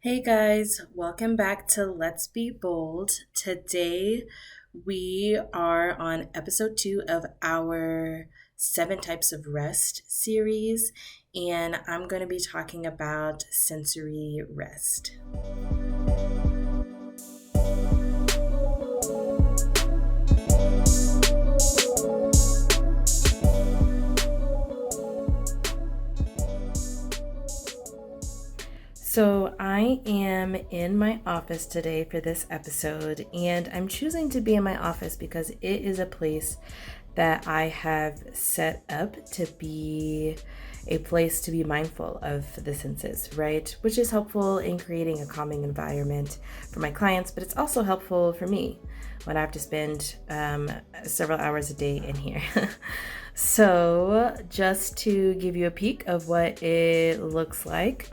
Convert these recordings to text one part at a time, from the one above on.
Hey guys, welcome back to Let's Be Bold. Today we are on episode 2 of our 7 Types of Rest series, and I'm going to be talking about sensory rest. So, I am in my office today for this episode, and I'm choosing to be in my office because it is a place that I have set up to be a place to be mindful of the senses, right? Which is helpful in creating a calming environment for my clients, but it's also helpful for me when I have to spend several hours a day in here. So, just to give you a peek of what it looks like.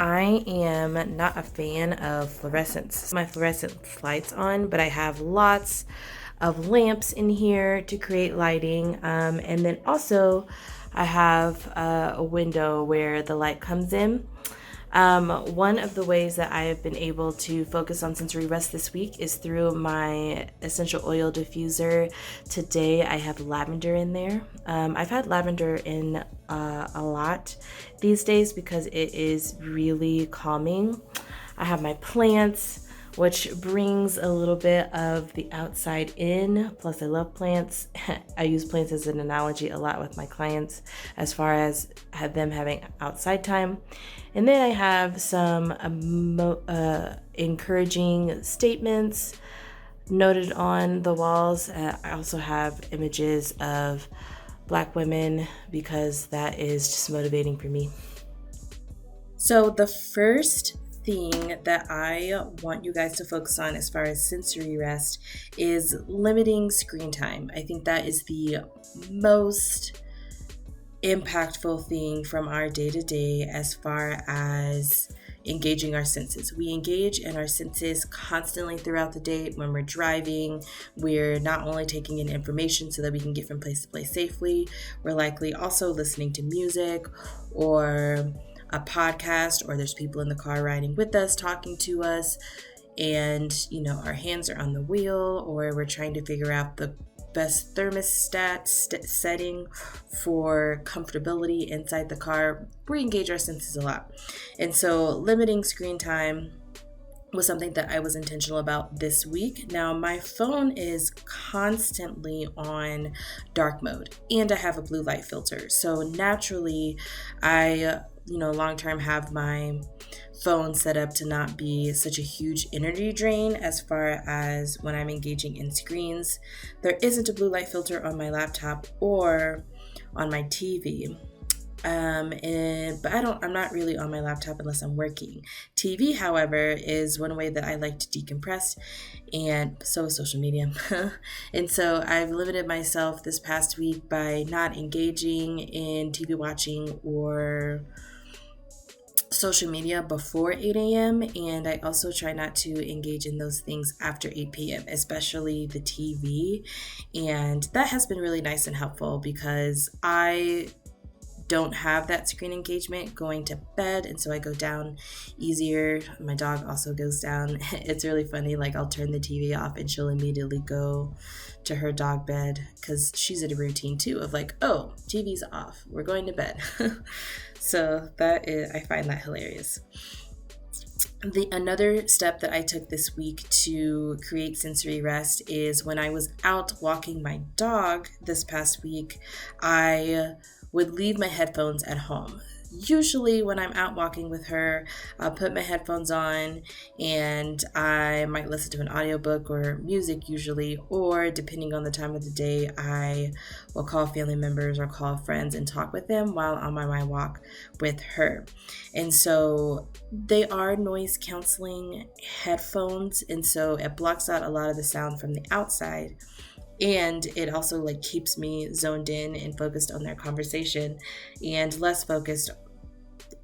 I am not a fan of fluorescents. My fluorescent lights on, but I have lots of lamps in here to create lighting. And then also I have a window where the light comes in. One of the ways that I have been able to focus on sensory rest this week is through my essential oil diffuser. Today I have lavender in there. I've had lavender in a lot these days because it is really calming. I have my plants, which brings a little bit of the outside in. Plus, I love plants. I use plants as an analogy a lot with my clients as far as them having outside time. And then I have some encouraging statements noted on the walls. I also have images of Black women because that is just motivating for me. So the first thing that I want you guys to focus on as far as sensory rest is limiting screen time. I think that is the most impactful thing from our day-to-day as far as engaging our senses. We engage in our senses constantly throughout the day. When we're driving, we're not only taking in information so that we can get from place to place safely, we're likely also listening to music or a podcast, or there's people in the car riding with us talking to us, and our hands are on the wheel, or we're trying to figure out the best thermostat setting for comfortability inside the car. We engage our senses a lot, and so limiting screen time was something that I was intentional about this week. Now, my phone is constantly on dark mode, and I have a blue light filter. So naturally, I long term have my phone set up to not be such a huge energy drain as far as when I'm engaging in screens. There isn't a blue light filter on my laptop or on my TV. But I'm not really on my laptop unless I'm working. TV, however, is one way that I like to decompress, and so is social media. And so I've limited myself this past week by not engaging in TV watching or social media before 8 a.m. and I also try not to engage in those things after 8 p.m., especially the TV. And that has been really nice and helpful because I don't have that screen engagement going to bed, and so I go down easier. My dog also goes down. It's really funny, like I'll turn the TV off and she'll immediately go to her dog bed because she's in a routine too of like, oh, TV's off, we're going to bed. So I find that hilarious. Another step that I took this week to create sensory rest is when I was out walking my dog this past week, I would leave my headphones at home. Usually when I'm out walking with her, I'll put my headphones on and I might listen to an audiobook or music usually, or depending on the time of the day, I will call family members or call friends and talk with them while on my walk with her. And so they are noise canceling headphones, and so it blocks out a lot of the sound from the outside. And it also keeps me zoned in and focused on their conversation and less focused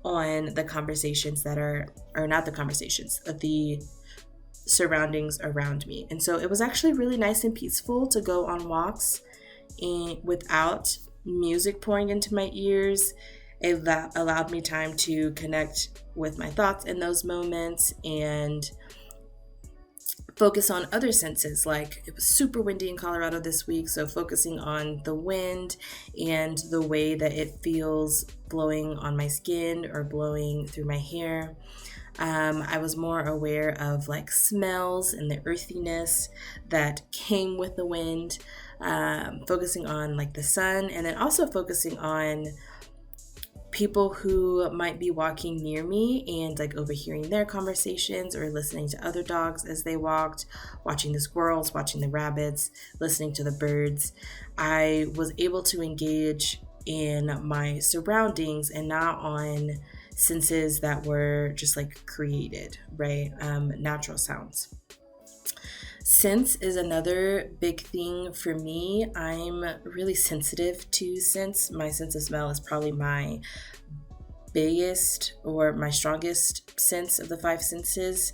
on the conversations that are not the conversations, the surroundings around me. And so it was actually really nice and peaceful to go on walks without music pouring into my ears. It allowed me time to connect with my thoughts in those moments and focus on other senses. Like, it was super windy in Colorado this week, so focusing on the wind and the way that it feels blowing on my skin or blowing through my hair. I was more aware of like smells and the earthiness that came with the wind, focusing on like the sun, and then also focusing on people who might be walking near me and like overhearing their conversations or listening to other dogs as they walked, watching the squirrels, watching the rabbits, listening to the birds. I was able to engage in my surroundings and not on senses that were just like created, right? Natural sounds. Scents is another big thing for me. I'm really sensitive to scents. My sense of smell is probably my biggest or my strongest sense of the five senses.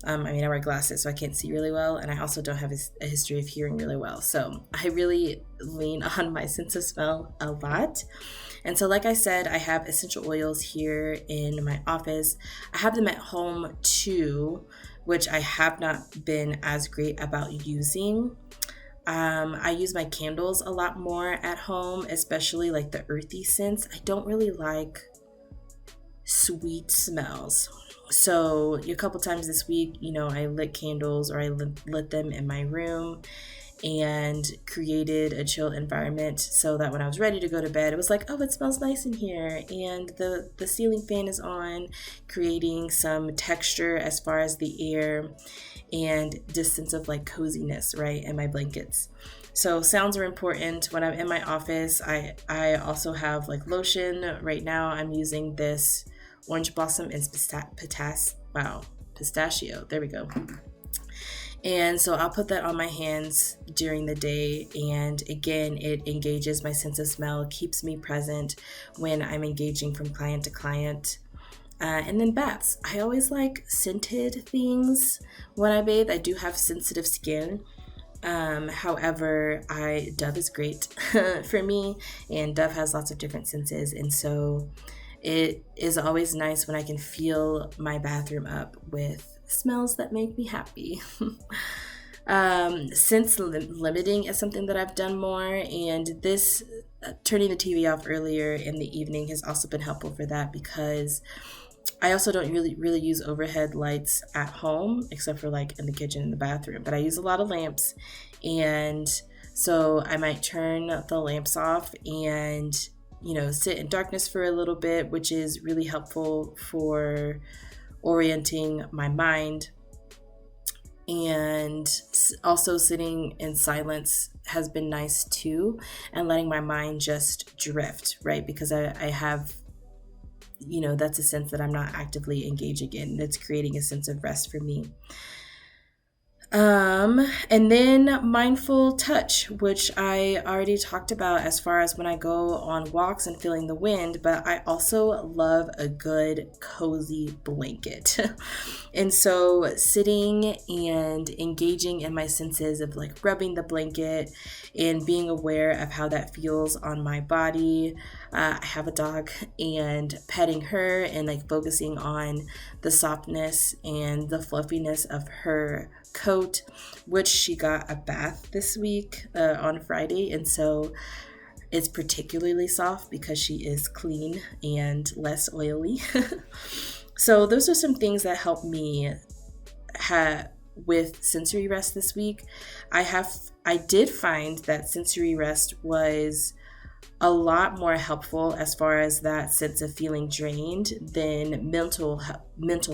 I wear glasses, so I can't see really well, and I also don't have a history of hearing really well. So I really lean on my sense of smell a lot. And so, like I said, I have essential oils here in my office. I have them at home too, which I have not been as great about using. I use my candles a lot more at home, especially like the earthy scents. I don't really like sweet smells. So a couple times this week, I lit candles or I lit them in my room and created a chill environment so that when I was ready to go to bed, it was like, oh, it smells nice in here. And the ceiling fan is on, creating some texture as far as the air and just sense of like coziness, right, in my blankets. So sounds are important. When I'm in my office, I also have like lotion. Right now I'm using this orange blossom and pistachio. There we go. And so I'll put that on my hands during the day. And again, it engages my sense of smell, keeps me present when I'm engaging from client to client. And then baths. I always like scented things when I bathe. I do have sensitive skin. However, Dove is great for me, and Dove has lots of different senses. And so it is always nice when I can fill my bathroom up with smells that make me happy. Sense limiting is something that I've done more, and this turning the TV off earlier in the evening has also been helpful for that, because I also don't really use overhead lights at home, except for like in the kitchen and the bathroom, but I use a lot of lamps, and so I might turn the lamps off and sit in darkness for a little bit, which is really helpful for orienting my mind. And also sitting in silence has been nice too, and letting my mind just drift, right? Because I have, that's a sense that I'm not actively engaging in. That's creating a sense of rest for me. And then mindful touch, which I already talked about as far as when I go on walks and feeling the wind, but I also love a good cozy blanket. And so sitting and engaging in my senses of like rubbing the blanket and being aware of how that feels on my body. I have a dog, and petting her and like focusing on the softness and the fluffiness of her coat, which she got a bath this week on Friday, and so it's particularly soft because she is clean and less oily. So those are some things that help me with sensory rest this week. I did find that sensory rest was a lot more helpful as far as that sense of feeling drained than mental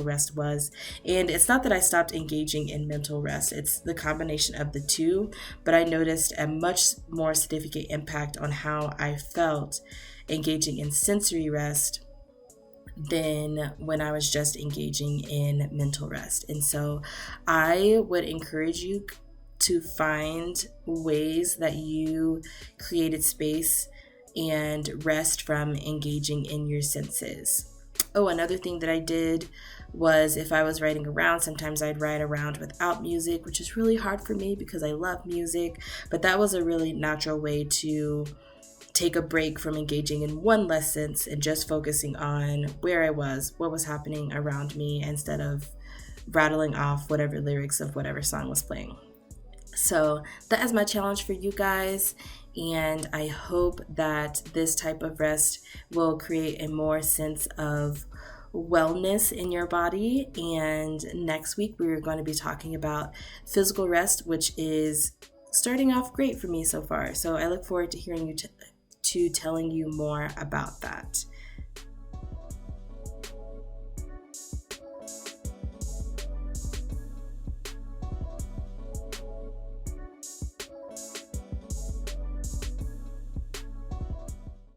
rest was. And it's not that I stopped engaging in mental rest, it's the combination of the two, but I noticed a much more significant impact on how I felt engaging in sensory rest than when I was just engaging in mental rest. And so I would encourage you to find ways that you created space and rest from engaging in your senses. Oh, another thing that I did was, if I was riding around, sometimes I'd ride around without music, which is really hard for me because I love music, but that was a really natural way to take a break from engaging in one lesson and just focusing on where I was, what was happening around me, instead of rattling off whatever lyrics of whatever song was playing. So that is my challenge for you guys, and I hope that this type of rest will create a more sense of wellness in your body. And next week we're going to be talking about physical rest, which is starting off great for me so far. So I look forward to hearing you to telling you more about that.